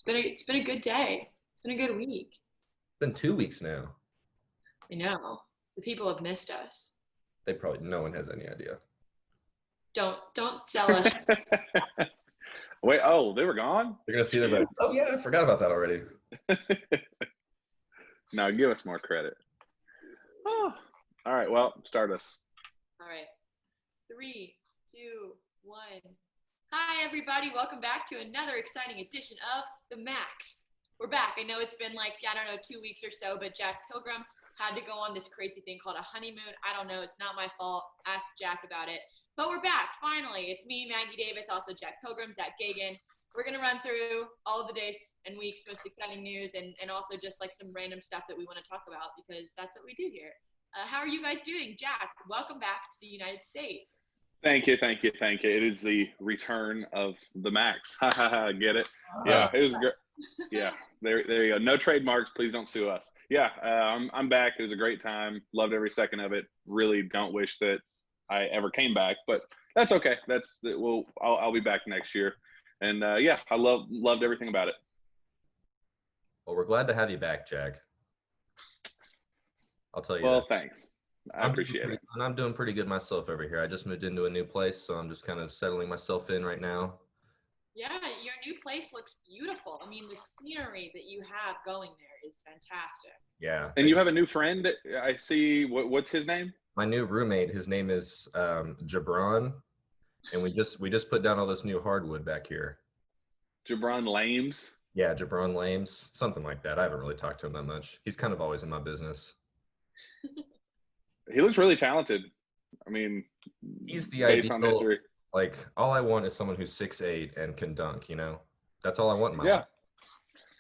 It's been a good day. It's been a good week. Been 2 weeks now. I know. The people have missed us. No one has any idea. Don't sell us. Wait, they were gone? They're gonna see their back. Oh yeah, I forgot about that already. No, give us more credit. Oh. All right, well, start us. All right. 3, 2, 1. Hi, everybody. Welcome back to another exciting edition of the Macks. We're back. I know it's been 2 weeks or so, but Jack Pilgrim had to go on this crazy thing called a honeymoon. I don't know. It's not my fault. Ask Jack about it. But we're back, finally. It's me, Maggie Davis, also Jack Pilgrim, Zach Gagan. We're going to run through all of the days and weeks' most exciting news and also just some random stuff that we want to talk about because that's what we do here. How are you guys doing? Jack, welcome back to the United States. Thank you. It is the return of the Macks. Ha ha ha, get it? Yeah, it was great. Yeah, there you go. No trademarks, please don't sue us. Yeah, I'm back. It was a great time. Loved every second of it. Really don't wish that I ever came back, but that's okay. I'll be back next year. And yeah, I loved everything about it. Well, we're glad to have you back, Jack. I'll tell you. Well, thanks. I appreciate it. And I'm doing pretty good myself over here. I just moved into a new place, so I'm just kind of settling myself in right now. Yeah, your new place looks beautiful. I mean, the scenery that you have going there is fantastic. Yeah. And you have a new friend. I see. What's his name? My new roommate. His name is Jabron, and we just put down all this new hardwood back here. Jabron Lames. Yeah, Jabron Lames, something like that. I haven't really talked to him that much. He's kind of always in my business. He looks really talented. I mean, he's the based ideal, on history. All I want is someone who's 6'8" and can dunk, That's all I want in my life.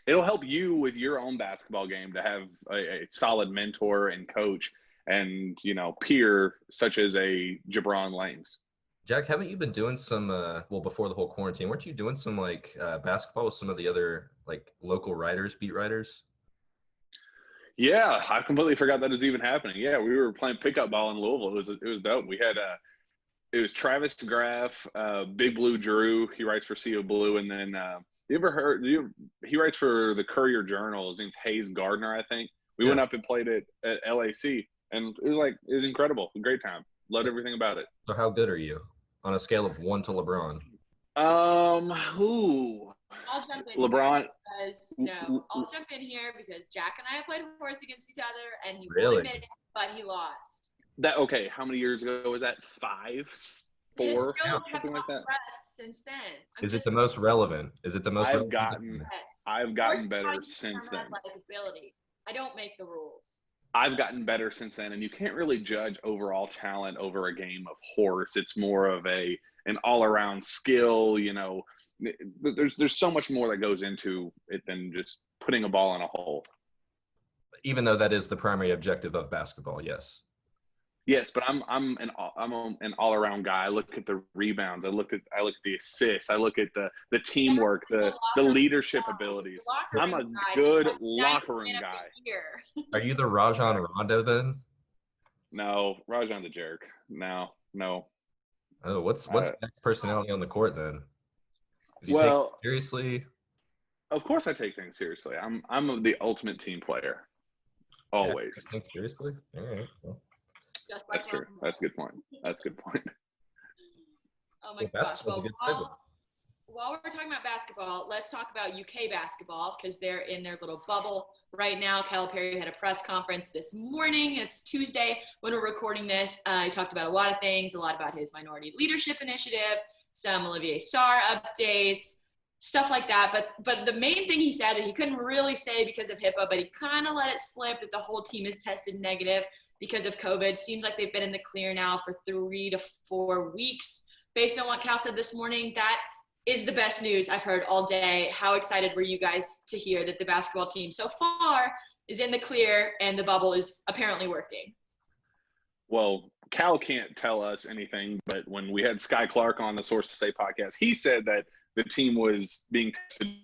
It'll help you with your own basketball game to have a solid mentor and coach and, peer such as a Jabron Lames. Jack, haven't you been doing some, before the whole quarantine, weren't you doing some, basketball with some of the other, local writers, beat writers? Yeah, I completely forgot that was even happening. Yeah, we were playing pickup ball in Louisville. It was dope. We had it was Travis Graff, Big Blue Drew. He writes for CO Blue, and then he writes for the Courier Journal. His name's Hayes Gardner, I think. We went up and played it at LAC, and it was incredible. A great time. Loved everything about it. So how good are you on a scale of 1 to LeBron? Who? I'll jump in. LeBron. I'll jump in here because Jack and I have played horse against each other, and he really? won admit it, but he lost. Okay, how many years ago was that? 5, 4, something like that. Since then. Is it the most relevant? I've gotten better since then. Ability. I don't make the rules. I've gotten better since then, and you can't really judge overall talent over a game of horse. It's more of an all-around skill. There's so much more that goes into it than just putting a ball in a hole. Even though that is the primary objective of basketball, yes. Yes, but I'm an all-around guy. I look at the rebounds. I look at the assists. I look at the teamwork, the leadership abilities. I'm a good locker room guy. Are you the Rajon Rondo then? No, Rajon's a jerk. No. Oh, what's Jack's personality on the court then? Does he take it seriously? Of course I take things seriously. I'm the ultimate team player. Always. Yeah, take things seriously? All right. Well. That's true. That's a good point. Oh my gosh. Well, while we're talking about basketball, let's talk about UK basketball because they're in their little bubble right now. Calipari had a press conference this morning. It's Tuesday when we're recording this. He talked about a lot of things, a lot about his minority leadership initiative, some Olivier Sarr updates, stuff like that. But the main thing he said, and he couldn't really say because of HIPAA, but he kind of let it slip that the whole team is tested negative because of COVID. Seems like they've been in the clear now for 3 to 4 weeks. Based on what Cal said this morning, that is the best news I've heard all day. How excited were you guys to hear that the basketball team so far is in the clear and the bubble is apparently working? Well, Cal can't tell us anything, but when we had Sky Clark on the Source to Say podcast, he said that the team was being tested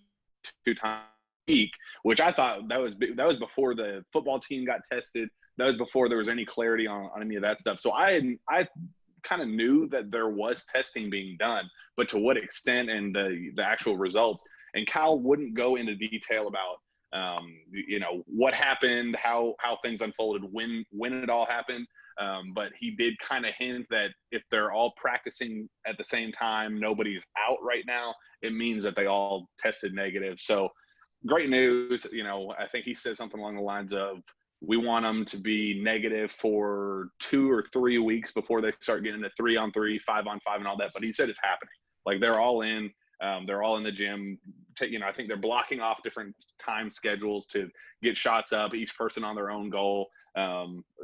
2 times a week, which I thought that was before the football team got tested. That was before there was any clarity on any of that stuff. So I kind of knew that there was testing being done, but to what extent and the actual results. And Cal wouldn't go into detail about what happened, how things unfolded, when it all happened. But he did kind of hint that if they're all practicing at the same time, nobody's out right now, it means that they all tested negative. So great news. I think he said something along the lines of, we want them to be negative for 2 or 3 weeks before they start getting to 3-on-3, 5-on-5 and all that. But he said it's happening. Like, they're all in. They're all in the gym. I think they're blocking off different time schedules to get shots up, each person on their own goal.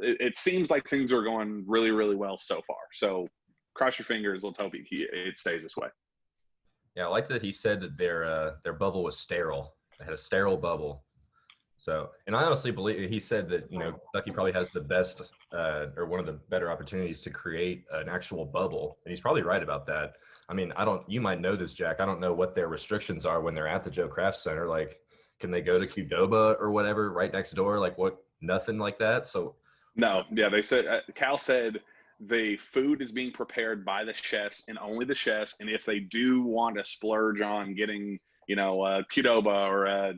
It seems like things are going really, really well so far. So cross your fingers. Let's hope it stays this way. Yeah, I like that he said that their bubble was sterile. They had a sterile bubble. So, and I honestly believe he said that, Kentucky probably has the best or one of the better opportunities to create an actual bubble. And he's probably right about that. I mean, you might know this, Jack. I don't know what their restrictions are when they're at the Joe Kraft Center. Like, can they go to Qdoba or whatever right next door? Like, what? Nothing like that. So, no. Yeah. They said, Cal said the food is being prepared by the chefs and only the chefs. And if they do want to splurge on getting, Qdoba or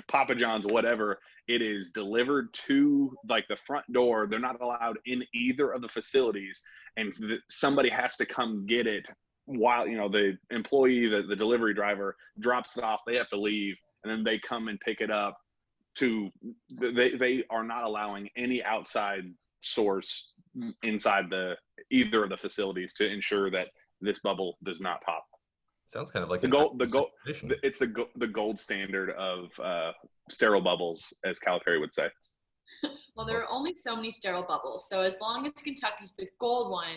Papa John's, whatever, it is delivered to like the front door. They're not allowed in either of the facilities, and somebody has to come get it while the employee, the delivery driver, drops it off. They have to leave, and then they come and pick it up. They are not allowing any outside source inside either of the facilities to ensure that this bubble does not pop. Sounds kind of like it's the gold standard of sterile bubbles, as Calipari would say. Well, there are only so many sterile bubbles, so as long as Kentucky's the gold one,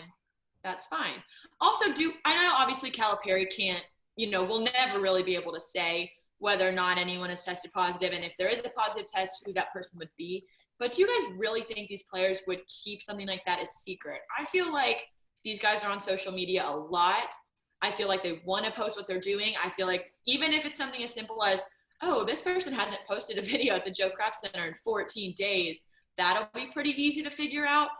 that's fine. Also, I know obviously Calipari can't, we'll never really be able to say whether or not anyone is tested positive, and if there is a positive test, who that person would be. But do you guys really think these players would keep something like that as secret? I feel like these guys are on social media a lot. I feel like they want to post what they're doing. I feel like even if it's something as simple as, oh, this person hasn't posted a video at the Joe Kraft Center in 14 days, that'll be pretty easy to figure out.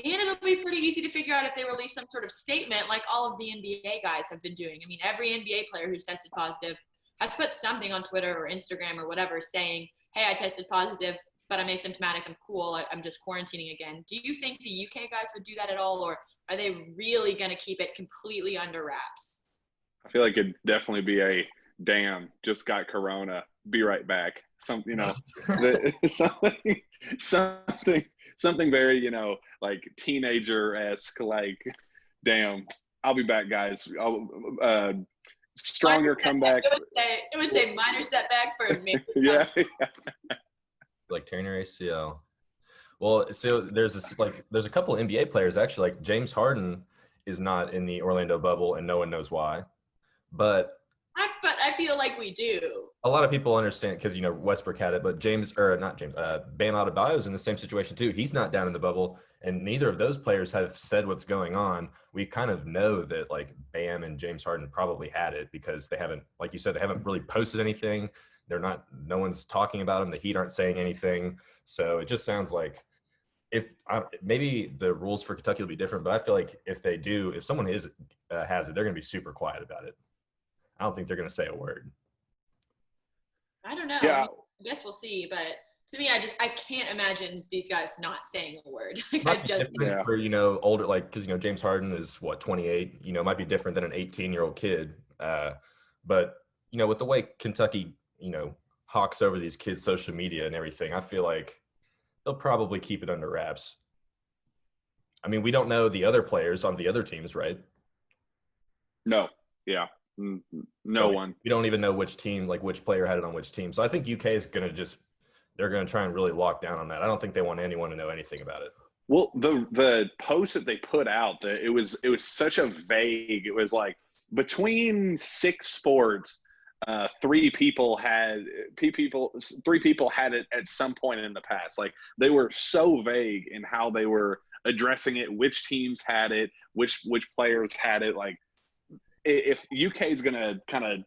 And it'll be pretty easy to figure out if they release some sort of statement like all of the NBA guys have been doing. I mean, every NBA player who's tested positive has put something on Twitter or Instagram or whatever saying, hey, I tested positive, but I'm asymptomatic, I'm cool, I'm just quarantining again. Do you think the UK guys would do that at all, or are they really going to keep it completely under wraps? I feel like it'd definitely be a damn, just got corona, be right back. Something, something very, like teenager-esque, like, damn, I'll be back, guys. Stronger comeback. It would say minor setback for me. Yeah. Like tearing your ACL. Well, so there's a couple of NBA players actually, like James Harden is not in the Orlando bubble, and no one knows why. But I feel like we do. A lot of people understand because Westbrook had it, but Bam Adebayo is in the same situation too. He's not down in the bubble, and neither of those players have said what's going on. We kind of know that like Bam and James Harden probably had it because they haven't, like you said, they haven't really posted anything. No one's talking about them. The Heat aren't saying anything. So it just sounds like maybe the rules for Kentucky will be different, but I feel like if someone has it, they're going to be super quiet about it. I don't think they're going to say a word. I don't know. Yeah. I guess we'll see. But to me, I can't imagine these guys not saying a word. For older, like because James Harden is 28. Might be different than an 18-year-old kid. But with the way Kentucky hawks over these kids' social media and everything, I feel like they'll probably keep it under wraps. I mean, we don't know the other players on the other teams, right? No. Yeah. No one. We don't even know which team, like which player had it on which team. So I think UK is going to they're going to try and really lock down on that. I don't think they want anyone to know anything about it. Well, the post that they put out, it was such a vague. It was like between 6 sports, 3 people had it at some point in the past. Like they were so vague in how they were addressing it, which teams had it, which players had it. Like if UK is going to kind of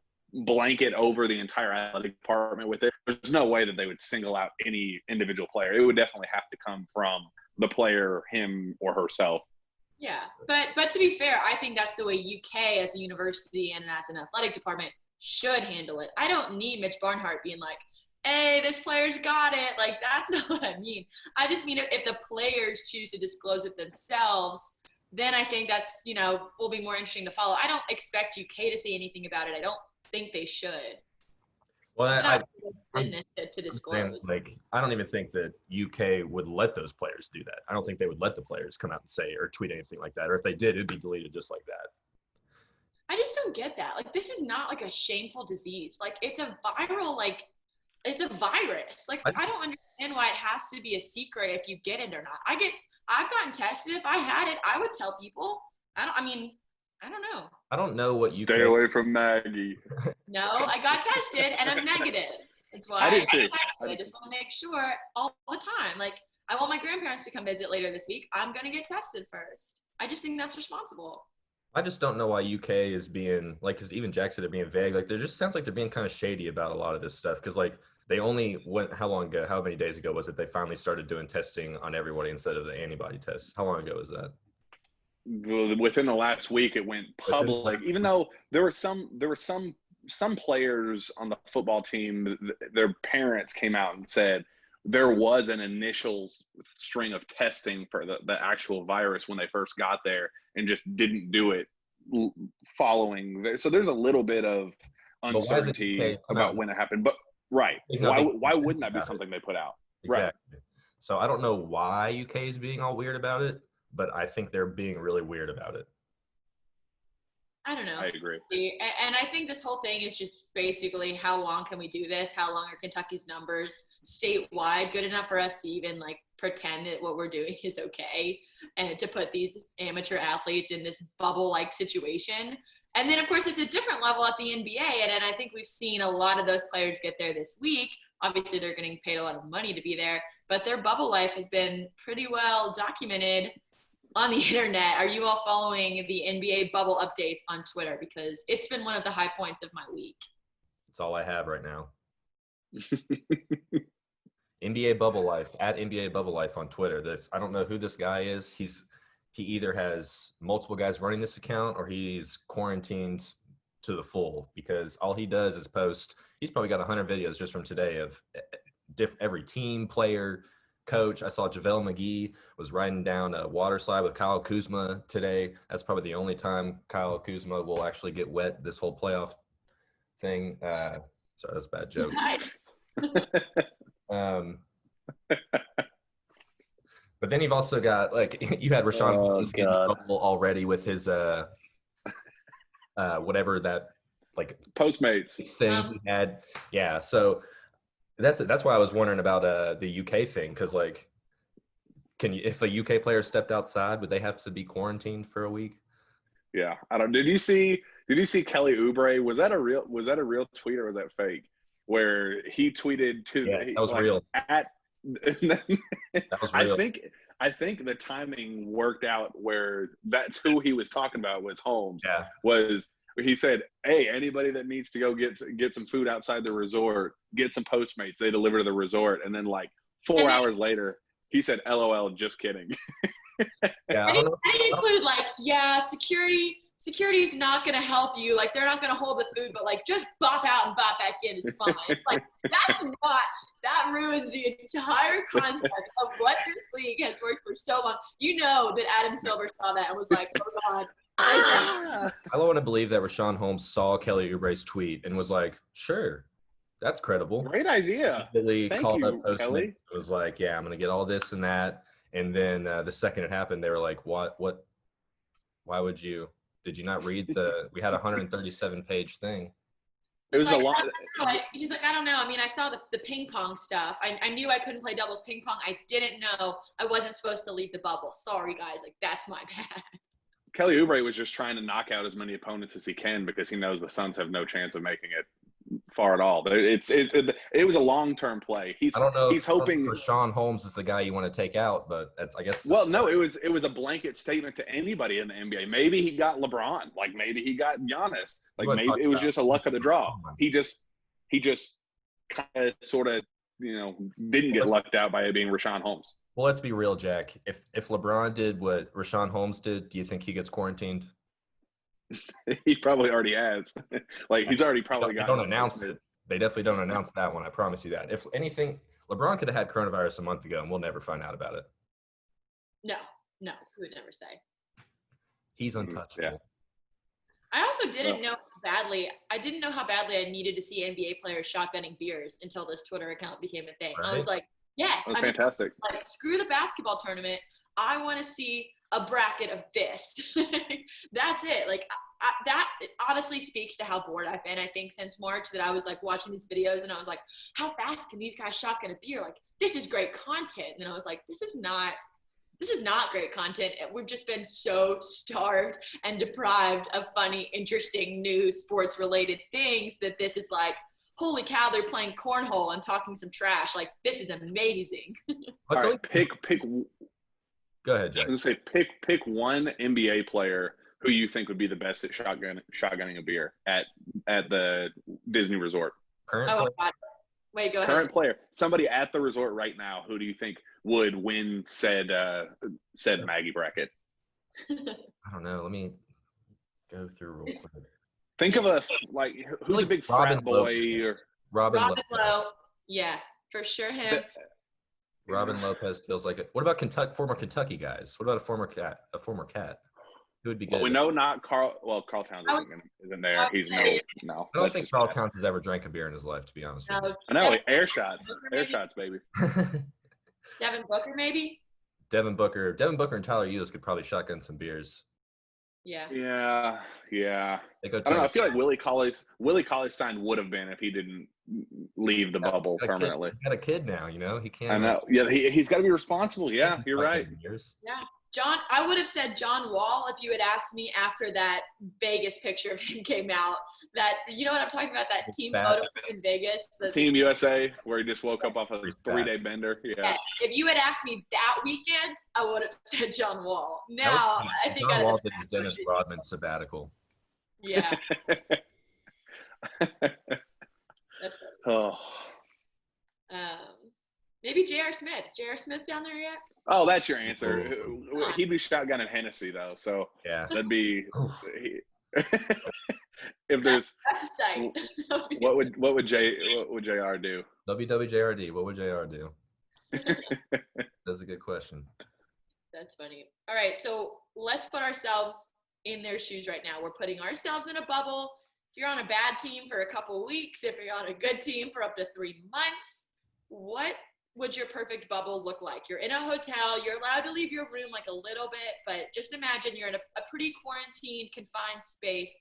blanket over the entire athletic department with it, there's no way that they would single out any individual player. It would definitely have to come from the player, him or herself. Yeah, but to be fair, I think that's the way UK as a university and as an athletic department should handle it. I don't need Mitch Barnhart being like, hey, this player's got it. Like, that's not what I mean. I just mean if the players choose to disclose it themselves, then I think that's, will be more interesting to follow. I don't expect UK to say anything about it. I don't think they should. Well, it's not business to disclose. Like, I don't even think that UK would let those players do that. I don't think they would let the players come out and say or tweet anything like that. Or if they did, it'd be deleted just like that. I just don't get that. Like, this is not like a shameful disease. Like, it's a viral, like, it's a virus. Like, I don't understand why it has to be a secret if you get it or not. I've gotten tested. If I had it, I would tell people. I don't know. I don't know what you stay away from Maggie. No, I got tested and I'm negative. That's why I got tested. I just want to make sure all the time. Like, I want my grandparents to come visit later this week. I'm going to get tested first. I just think that's responsible. I just don't know why UK is being, like, because even Jack said it being vague. Like, there just sounds like they're being kind of shady about a lot of this stuff. Because, like, they only went, how many days ago was it they finally started doing testing on everybody instead of the antibody tests? How long ago was that? Within the last week, it went public. Even though there were some players on the football team, their parents came out and said there was an initial string of testing for the actual virus when they first got there and just didn't do it following. So there's a little bit of uncertainty about when it happened. But right, why wouldn't that be something they put out? Exactly. Right. So I don't know why UK is being all weird about it, but I think they're being really weird about it. I don't know. I agree. And I think this whole thing is just basically how long can we do this? How long are Kentucky's numbers statewide good enough for us to even like pretend that what we're doing is okay and to put these amateur athletes in this bubble-like situation? And then, of course, it's a different level at the NBA. And I think we've seen a lot of those players get there this week. Obviously, they're getting paid a lot of money to be there, but their bubble life has been pretty well documented on the internet. Are you all following the NBA bubble updates on Twitter? Because it's been one of the high points of my week. That's all I have right now. NBA Bubble Life, at NBA Bubble Life on Twitter. I don't know who this guy is. He either has multiple guys running this account or he's quarantined to the full, because all he does is post. He's probably got 100 videos just from today of every team, player, coach. I saw JaVale McGee was riding down a water slide with Kyle Kuzma today. That's probably the only time Kyle Kuzma will actually get wet this whole playoff thing. Sorry, that's a bad joke. But then you've also got, like, you had Rajon Rondo getting in trouble already with his whatever that, like, Postmates thing he had. Yeah, so that's why I was wondering about the UK thing, because, like, if a UK player stepped outside, would they have to be quarantined for a week? Yeah, I don't. Did you see Kelly Oubre? Was that a real tweet or was that fake? Where he tweeted to that was real. That was real. I think the timing worked out where that's who he was talking about was Holmes. Yeah. He said, hey, anybody that needs to go get some food outside the resort, get some Postmates. They deliver to the resort. And then, like, 4 hours later, he said, LOL, just kidding. Yeah, and he included, like, security's not going to help you. Like, they're not going to hold the food, but, like, just bop out and bop back in. It's fine. Like, that ruins the entire concept of what this league has worked for so long. You know that Adam Silver saw that and was like, oh, God. I don't want to believe that Rajon Holmes saw Kelly Oubre's tweet and was like, sure, that's credible. Great idea. Thank called you, up Kelly. It was like, yeah, I'm going to get all this and that. And then the second it happened, they were like, what, why would you, did you not read we had a 137-page thing. It was like, a lot. He's like, I don't know. I mean, I saw the ping pong stuff. I knew I couldn't play doubles ping pong. I didn't know I wasn't supposed to leave the bubble. Sorry, guys. Like, that's my bad. Kelly Oubre was just trying to knock out as many opponents as he can because he knows the Suns have no chance of making it far at all. It was a long-term play. He's hoping Rajon Holmes is the guy you want to take out, but that's, I guess. Well, no, it was a blanket statement to anybody in the NBA. Maybe he got LeBron, like maybe he got Giannis, like maybe it was just a luck of the draw. He just kind of sort of didn't get lucked out by it being Rajon Holmes. Well, let's be real, Jack. If LeBron did what Rajon Holmes did, do you think he gets quarantined? He probably already has. Like he's already probably got. They don't announce it. They definitely don't announce that one. I promise you that. If anything, LeBron could have had coronavirus a month ago, and we'll never find out about it. No, we would never say. He's untouchable. Yeah. I also didn't know how badly I needed to see NBA players shotgunning beers until this Twitter account became a thing. Right? I was like, yes. That's fantastic. Like, screw the basketball tournament. I want to see a bracket of this. That's it. Like, that honestly speaks to how bored I've been, I think, since March, that I was, like, watching these videos, and I was like, how fast can these guys shotgun a beer? Like, this is great content. And I was like, this is not great content. We've just been so starved and deprived of funny, interesting news, sports-related things that this is like, holy cow, they're playing cornhole and talking some trash. Like, this is amazing. All right, pick. Go ahead, Jack. I was going to say pick one NBA player who you think would be the best at shotgunning a beer at the Disney resort. Current player? God. Wait, go ahead. Current player. Somebody at the resort right now. Who do you think would win said Maggie bracket? I don't know. Let me go through real quick. Think of who's a big frat boy or Robin Lowe. Yeah, for sure him. Robin Lopez feels like it. What about former Kentucky guys? What about a former cat? Who would be good? Well, we know not Carl. Well, Carl Towns isn't there. He's no. I don't think Carl Towns has ever drank a beer in his life, to be honest with you. I know. Air shots, baby. Devin Booker, maybe. Devin Booker and Tyler Ulis could probably shotgun some beers. Yeah. I don't know. I feel like Willie Cauley-Stein would have been if he didn't leave the bubble permanently. He's got a kid now, He can't. I know. Yeah, he's got to be responsible. Yeah, you're right. Yeah. John, I would have said John Wall if you had asked me after that Vegas picture of him came out. That, you know what I'm talking about? That team photo in Vegas. Team USA, where he just woke up off a 3-day bender. Yeah. Yes. If you had asked me that weekend, I would have said John Wall. Now, I think John Wall did his Dennis Rodman sabbatical. Yeah. That's funny. Maybe J.R. Smith. Is J.R. Smith down there yet? Oh, that's your answer. He'd be shotgunning Hennessy, though. So yeah, that'd be. If there's, what would JR do? WWJRD. What would JR do? That's a good question. That's funny. All right, so let's put ourselves in their shoes right now. We're putting ourselves in a bubble. If you're on a bad team for a couple of weeks, if you're on a good team for up to 3 months, what would your perfect bubble look like? You're in a hotel. You're allowed to leave your room like a little bit, but just imagine you're in a pretty quarantined, confined space.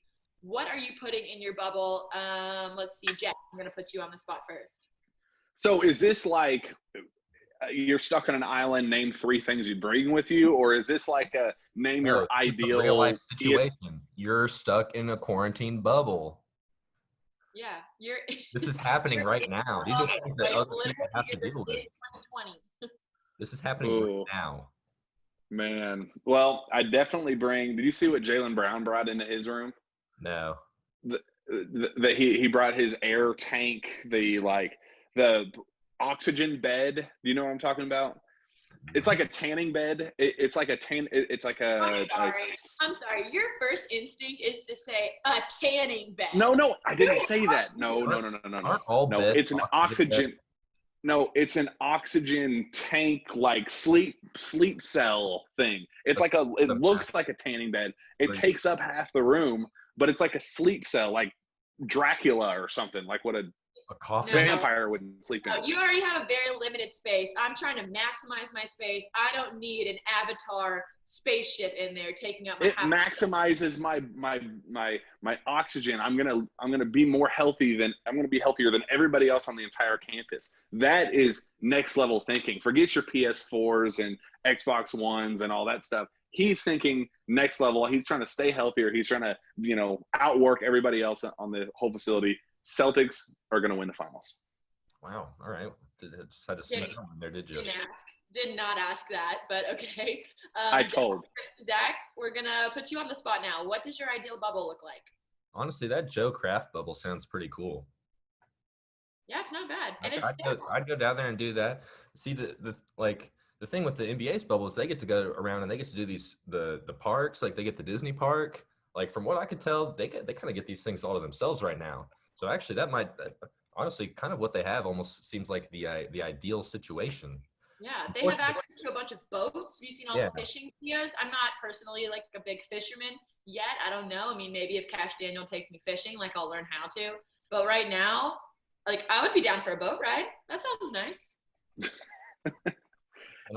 What are you putting in your bubble? Let's see, Jack, I'm going to put you on the spot first. So is this like you're stuck on an island, name 3 things you bring with you? Or is this like a name your ideal real life situation? You're stuck in a quarantine bubble. Yeah, This is happening right now. These are things that other people have to deal with. This is happening right now. Man, well, I definitely bring. Did you see what Jaylen Brown brought into his room? No. That he brought his air tank, the oxygen bed. Do you know what I'm talking about? It's like a tanning bed. It's like a tan. It's like a. I'm sorry. Your first instinct is to say a tanning bed. No, I didn't say that. No. It's an oxygen. No, it's an oxygen tank, like sleep cell thing. It's like it looks like a tanning bed. It takes up half the room, but it's like a sleep cell, like Dracula or something. Like what a vampire wouldn't sleep in. You already have a very limited space. I'm trying to maximize my space. I don't need an Avatar spaceship in there taking up my It maximizes my oxygen. I'm gonna be healthier than everybody else on the entire campus. That is next level thinking. Forget your PS4s and Xbox Ones and all that stuff. He's thinking next level. He's trying to stay healthier. He's trying to, outwork everybody else on the whole facility. Celtics are going to win the finals. Wow. All right. Just had to see it there, did you? Did not ask that, but okay. I told. Zach, we're going to put you on the spot now. What does your ideal bubble look like? Honestly, that Joe Kraft bubble sounds pretty cool. Yeah, it's not bad. And I'd go down there and do that. See, the thing with the NBA's bubble is they get to go around and they get to do the parks. Like they get the Disney park. Like from what I could tell, they kind of get these things all to themselves right now. So actually, that might honestly kind of what they have almost seems like the ideal situation. Yeah, they have access to a bunch of boats. Have you seen all the fishing videos? I'm not personally like a big fisherman yet. I don't know. I mean, maybe if Cash Daniel takes me fishing, like I'll learn how to. But right now, like I would be down for a boat ride. That sounds nice.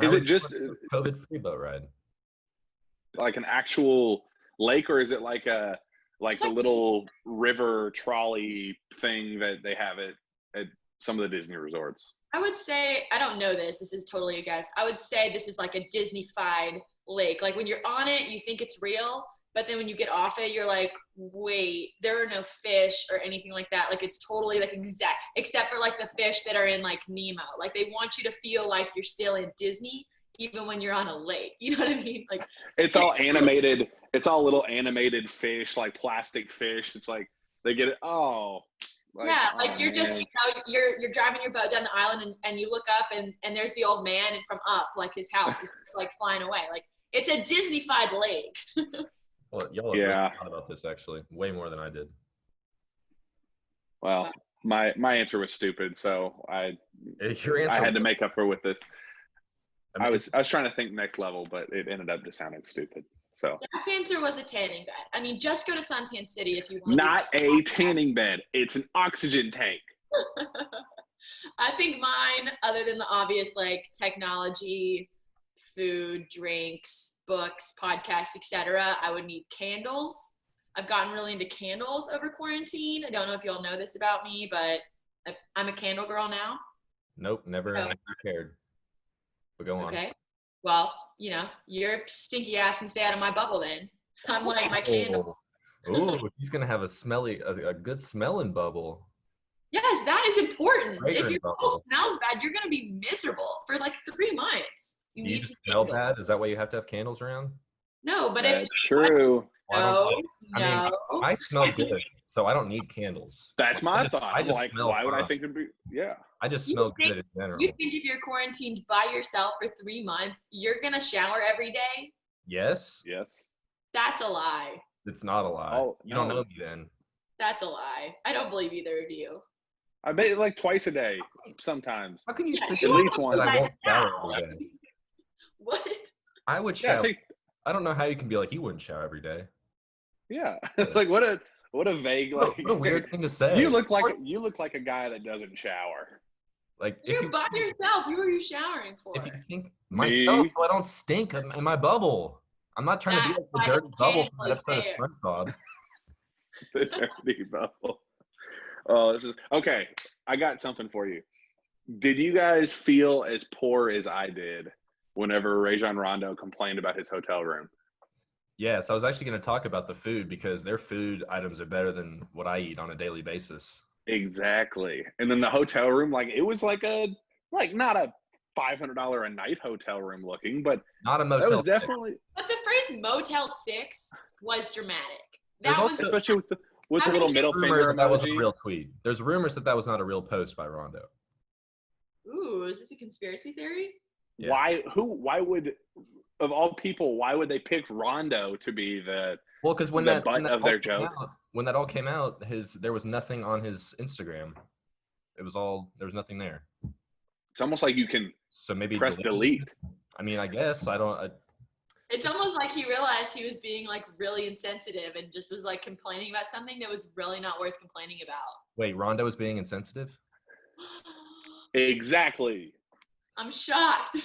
Is it just a COVID-free boat ride? Like an actual lake, or is it like a the little river trolley thing that they have at some of the Disney resorts? I would say, I don't know this. This is totally a guess. I would say this is like a Disney-fied lake. Like when you're on it, you think it's real, but then when you get off it, you're like, wait, there are no fish or anything like that. Like it's totally like except for like the fish that are in like Nemo. Like they want you to feel like you're still in Disney, even when you're on a lake. You know what I mean? Like it's all animated. It's all little animated fish, like plastic fish. It's like they get it. Oh. Like, yeah, like you're just, you're driving your boat down the island and you look up and there's the old man and from up, like his house is like flying away. Like it's a Disney-fied lake. Well, y'all have thought about this actually way more than I did. Well, my answer was stupid, so I had to make up for with this. I was trying to think next level, but it ended up just sounding stupid. So Jack's answer was a tanning bed. I mean, just go to Suntan City if you want. Not a tanning bed. It's an oxygen tank. I think mine, other than the obvious like technology, food, drinks, books, podcasts, etc., I would need candles. I've gotten really into candles over quarantine. I don't know if y'all know this about me, but I'm a candle girl now. Nope, never cared. But go on. Okay. Well, you know, your stinky ass can stay out of my bubble then. I'm like my candles. Ooh, he's gonna have a good smelling bubble. Yes, that is important. Fragrant if your bubble smells bad, you're gonna be miserable for like 3 months. You need to smell bad? Is that why you have to have candles around? No, but that's true. I mean, I smell good, so I don't need candles. That's my thought. I just smell why fine. would I think it'd be? Yeah. I just smell good in general. You think if you're quarantined by yourself for 3 months, you're gonna shower every day? Yes. Yes. That's a lie. It's not a lie. Oh, you don't know me then. That's a lie. I don't believe either of you. I bet like twice a day, sometimes. How can you say at least once? I won't shower every day. What? I would shower. I don't know how you can be like you wouldn't shower every day. Yeah, like what a vague like. What a weird thing to say. You look like a guy that doesn't shower. Like you're by yourself. Who are you showering for? If you think myself, so I don't stink in my bubble. I'm not trying to be like the dirty bubble from that episode of SpongeBob. The dirty bubble. Oh, this is okay. I got something for you. Did you guys feel as poor as I did whenever Rajon Rondo complained about his hotel room? Yes, I was actually going to talk about the food because their food items are better than what I eat on a daily basis. Exactly. And then the hotel room, like it was like not a $500 a night hotel room looking, but not a motel. That was definitely. But the phrase Motel 6 was dramatic. That was especially with the little middle finger emoji. That wasn't a real tweet. There's rumors that was not a real post by Rondo. Ooh, is this a conspiracy theory? Yeah. Why would, of all people, why would they pick Rondo to be the because when the butt of their joke? When that all came out, there was nothing on his Instagram. There was nothing there. It's almost like you can maybe press delete. I mean, I guess it's almost like he realized he was being like really insensitive and just was like complaining about something that was really not worth complaining about. Wait, Rondo was being insensitive? Exactly. I'm shocked.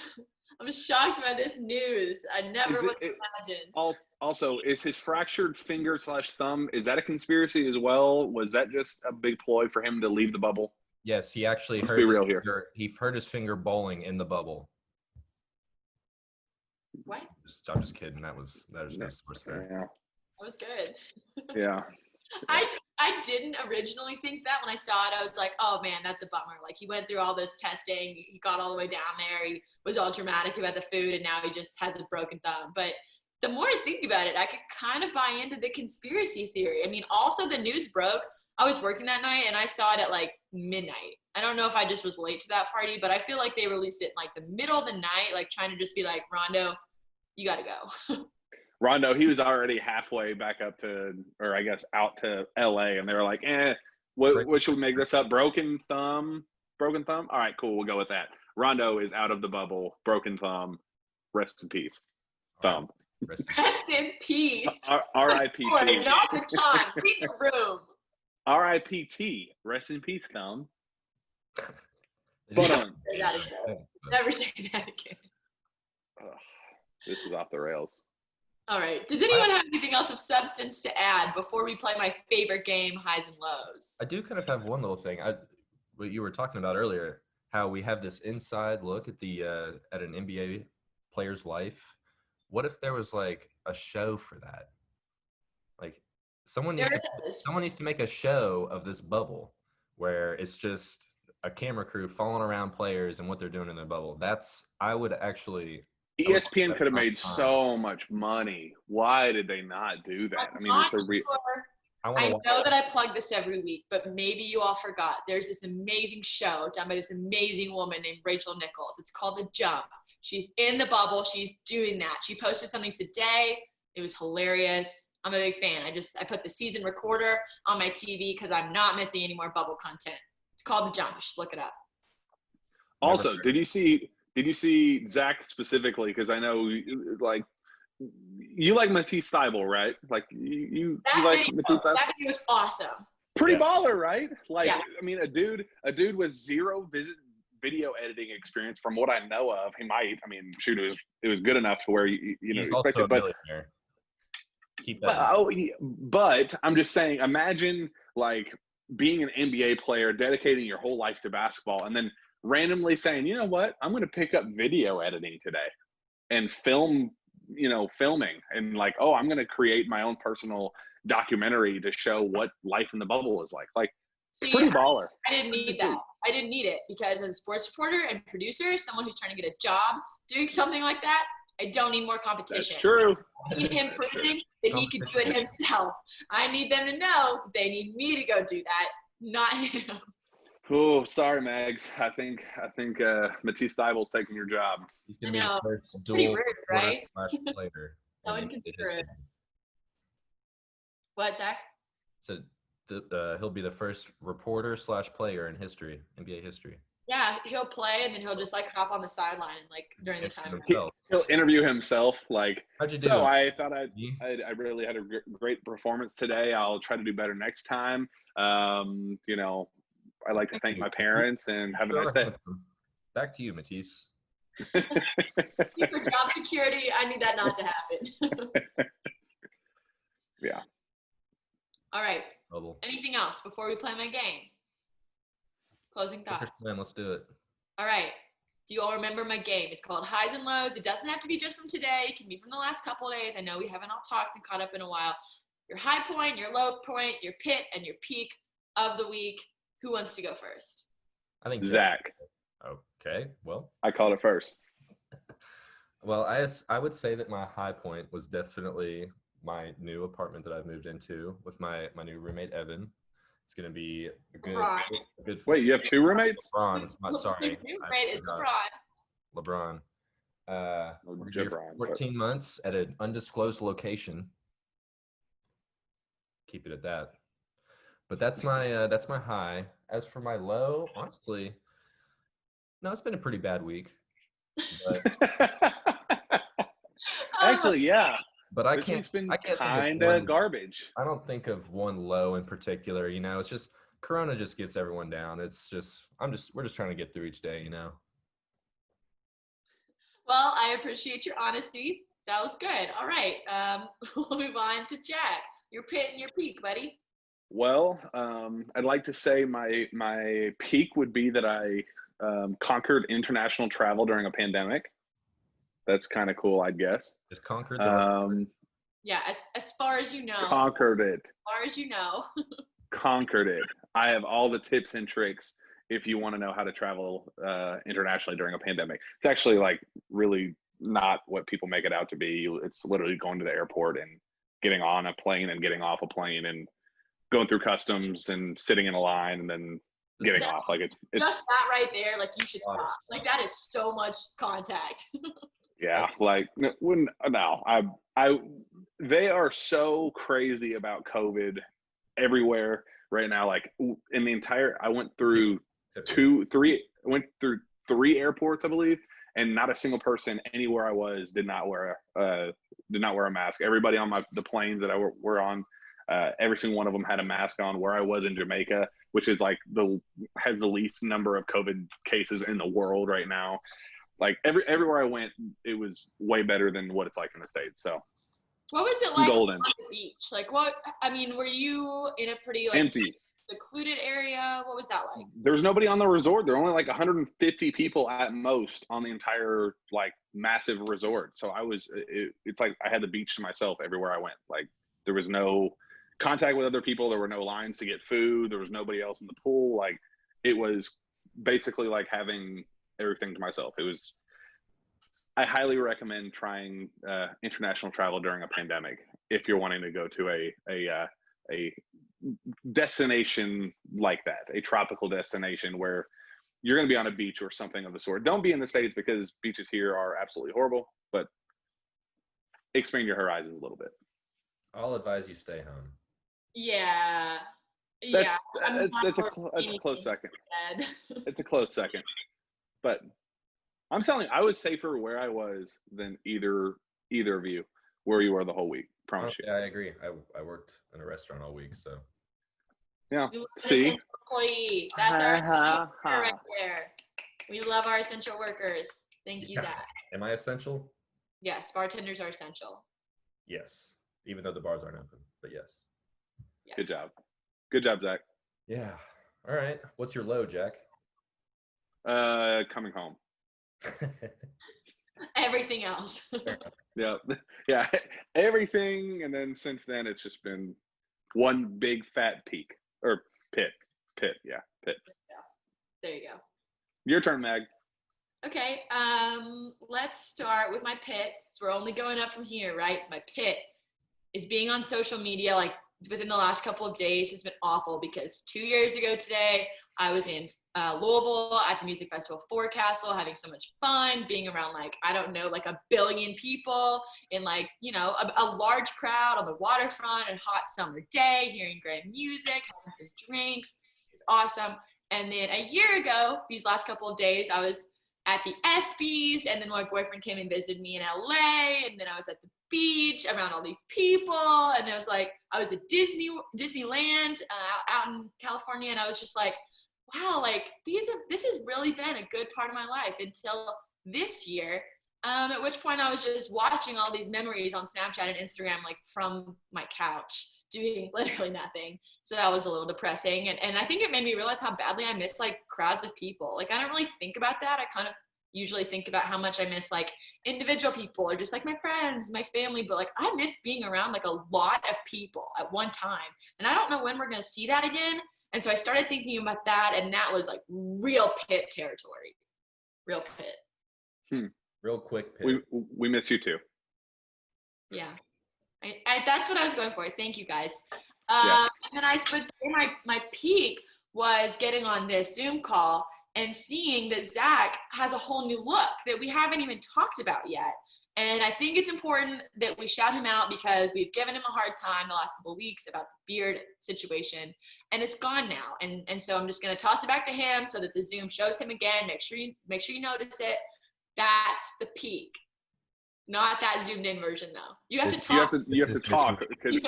I'm shocked by this news. I never would have imagined. Also, is his fractured finger / thumb, is that a conspiracy as well? Was that just a big ploy for him to leave the bubble? Yes, he actually he hurt his finger bowling in the bubble. What? I'm just kidding. There's no source there. Yeah. That was good. Yeah. I didn't originally think that when I saw it. I was like, oh man, that's a bummer. Like he went through all this testing. He got all the way down there. He was all dramatic about the food and now he just has a broken thumb. But the more I think about it, I could kind of buy into the conspiracy theory. I mean, also the news broke. I was working that night and I saw it at like midnight. I don't know if I just was late to that party, but I feel like they released it in like the middle of the night, like trying to just be like, Rondo, you got to go. Rondo, he was already halfway back up to, or I guess out to LA, and they were like, what should we make this up? Broken thumb? Broken thumb? All right, cool, we'll go with that. Rondo is out of the bubble, broken thumb, rest in peace. Thumb. Rest in peace. R.I.P. Not the time. Read the room. R.I.P.T. Rest in peace, thumb. But Never say that again. This is off the rails. All right. Does anyone have anything else of substance to add before we play my favorite game, highs and lows? I do kind of have one little thing. What you were talking about earlier, how we have this inside look at at an NBA player's life. What if there was like a show for that? Like someone needs to make a show of this bubble where it's just a camera crew following around players and what they're doing in the bubble. ESPN could have made so much money. Why did they not do that? I know that I plug this every week, but maybe you all forgot. There's this amazing show done by this amazing woman named Rajon Nichols. It's called The Jump. She's in the bubble. She's doing that. She posted something today. It was hilarious. I'm a big fan. I put the season recorder on my TV because I'm not missing any more bubble content. It's called The Jump. You should look it up. Also, did you see Zach specifically? Because I know, like, you like Matisse Thybulle, right? Like, you like Matisse Thybulle? That video was awesome. Pretty baller, right? Like, yeah. I mean, a dude with zero video editing experience, from what I know of, he might. I mean, shoot, it was good enough to where you know expected. But keep that. But I'm just saying, imagine like being an NBA player, dedicating your whole life to basketball, and then randomly saying, you know what, I'm going to pick up video editing today and filming, and like, oh, I'm going to create my own personal documentary to show what life in the bubble is like. Like, see, pretty baller. I didn't need that. I didn't need it because as a sports reporter and producer, someone who's trying to get a job doing something like that, I don't need more competition. That's true. I need him proving that he can do it himself. I need them to know they need me to go do that, not him. Oh, sorry, Mags. I think Matisse Thybulle's taking your job. He's going to be the first dual rude, right? player. No one can do it. What, Zach? So he'll be the first reporter / player in history, NBA history. Yeah, he'll play and then he'll just like hop on the sideline and like during the time. He'll interview himself like. How'd you do? So I thought I really had a great performance today. I'll try to do better next time. I'd like to thank my parents and have a nice day. Back to you, Matisse. For job security, I need that not to happen. Yeah. All right. Bubble. Anything else before we play my game? Closing thoughts. Let's do it. All right. Do you all remember my game? It's called Highs and Lows. It doesn't have to be just from today. It can be from the last couple of days. I know we haven't all talked and caught up in a while. Your high point, your low point, your pit, and your peak of the week. Who wants to go first? I think Zach. Okay. Well, I called it first. Well, I would say that my high point was definitely my new apartment that I've moved into with my new roommate, Evan. It's going to be a good. Wait, you have two roommates? LeBron. Sorry. Roommate is LeBron. We're here for 14 months at an undisclosed location. Keep it at that. But that's my high. As for my low, honestly, no, it's been a pretty bad week. But, actually, yeah. But I can't kind of garbage. I don't think of one low in particular. It's just Corona just gets everyone down. It's just we're just trying to get through each day. Well, I appreciate your honesty. That was good. All right, we'll move on to Jack. Your pit and your peak, buddy. Well, I'd like to say my peak would be that I conquered international travel during a pandemic. That's kind of cool, I guess. Just conquered yeah, as far as you know. Conquered it. As far as you know. Conquered it. I have all the tips and tricks if you want to know how to travel internationally during a pandemic. It's actually like really not what people make it out to be. It's literally going to the airport and getting on a plane and getting off a plane and going through customs and sitting in a line and then getting off. Like it's just that right there. Like you should stop. Like that is so much contact. Yeah, like they are so crazy about COVID everywhere right now. Like in the entire, I went through three airports, I believe, and not a single person anywhere I was did not wear a mask. Everybody on the planes that I were on, every single one of them had a mask on. Where I was in Jamaica, which is like has the least number of COVID cases in the world right now. Like everywhere I went, it was way better than what it's like in the States. So what was it like golden. on the beach? Like were you in a pretty like Empty, secluded area? What was that like? There's nobody on the resort. There were only like 150 people at most on the entire like massive resort. So it's like I had the beach to myself everywhere I went. Like there was no contact with other people. There were no lines to get food. There was nobody else in the pool. Like it was basically like having everything to myself. I highly recommend trying international travel during a pandemic if you're wanting to go to a destination like that, a tropical destination where you're going to be on a beach or something of the sort. Don't be in the States because beaches here are absolutely horrible, but expand your horizons a little bit. I'll advise you stay home. Yeah. That's a close second. It's a close second. But I'm telling you, I was safer where I was than either of you where you were the whole week. Promise you. Yeah, I agree. I worked in a restaurant all week, so. Yeah. See? Employee. That's our right there. We love our essential workers. Thank you, Zach. Am I essential? Yes, bartenders are essential. Yes, even though the bars aren't open, but yes. Good job. Good job, Zach. Yeah. All right. What's your low, Jack? Coming home. Everything else. Yeah. Everything, and then since then it's just been one big fat peak or pit. Yeah, pit. Yeah. There you go. Your turn, Mag. Okay. Let's start with my pit. So we're only going up from here, right? So my pit is being on social media like within the last couple of days has been awful because 2 years ago today, I was in Louisville at the music festival Forecastle, having so much fun, being around like, I don't know, like 1 billion people in like, you know, a large crowd on the waterfront, a hot summer day, hearing great music, having some drinks. It's awesome. And then a year ago, these last couple of days, I was at the ESPYs, and then my boyfriend came and visited me in LA, and then I was at the beach around all these people, and it was like I was at Disneyland out in California, and I was just like, wow, like this has really been a good part of my life until this year, at which point I was just watching all these memories on Snapchat and Instagram like from my couch doing literally nothing. So that was a little depressing, and I think it made me realize how badly I miss like crowds of people. Like I don't really think about that. I kind of usually think about how much I miss like individual people or just like my friends, my family, but like I miss being around like a lot of people at one time, and I don't know when we're going to see that again. And so I started thinking about that, and that was like real pit territory. Real pit. Real quick pit. We miss you too. Yeah. That's what I was going for. Thank you, guys. Yeah. And then I would say my peak was getting on this Zoom call and seeing that Zach has a whole new look that we haven't even talked about yet. And I think it's important that we shout him out because we've given him a hard time the last couple of weeks about the beard situation, and it's gone now. And so I'm just going to toss it back to him so that the Zoom shows him again. Make sure you notice it. That's the peak. Not that zoomed in version though. You have to talk. You have to talk because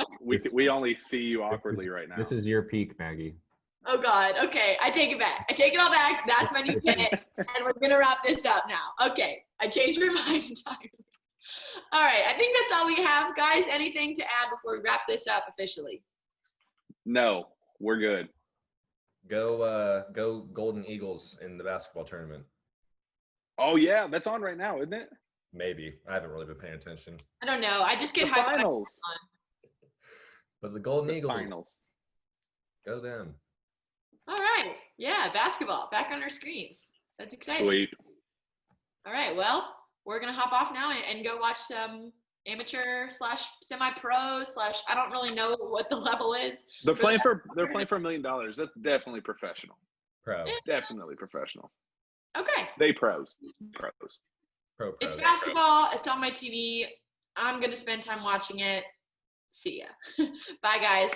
we only see you awkwardly right now. This is your peak, Maggie. Oh God. Okay. I take it back. I take it all back. That's my new pit. And we're going to wrap this up now. Okay. I changed my mind entirely. All right. I think that's all we have, guys. Anything to add before we wrap this up officially? No, we're good. Go Golden Eagles in the basketball tournament. Oh yeah, that's on right now, isn't it? Maybe. I haven't really been paying attention. I don't know. I just get the hyped. Finals. But the Golden Eagles. Finals. Go them. All right. Yeah, basketball back on our screens. That's exciting. Sweet. All right. Well, we're gonna hop off now and go watch some amateur / semi-pro / I don't really know what the level is. They're playing for $1 million. That's definitely professional. Pro. Definitely professional. Okay. They pros. It's basketball. It's on my TV. I'm going to spend time watching it. See ya. Bye, guys.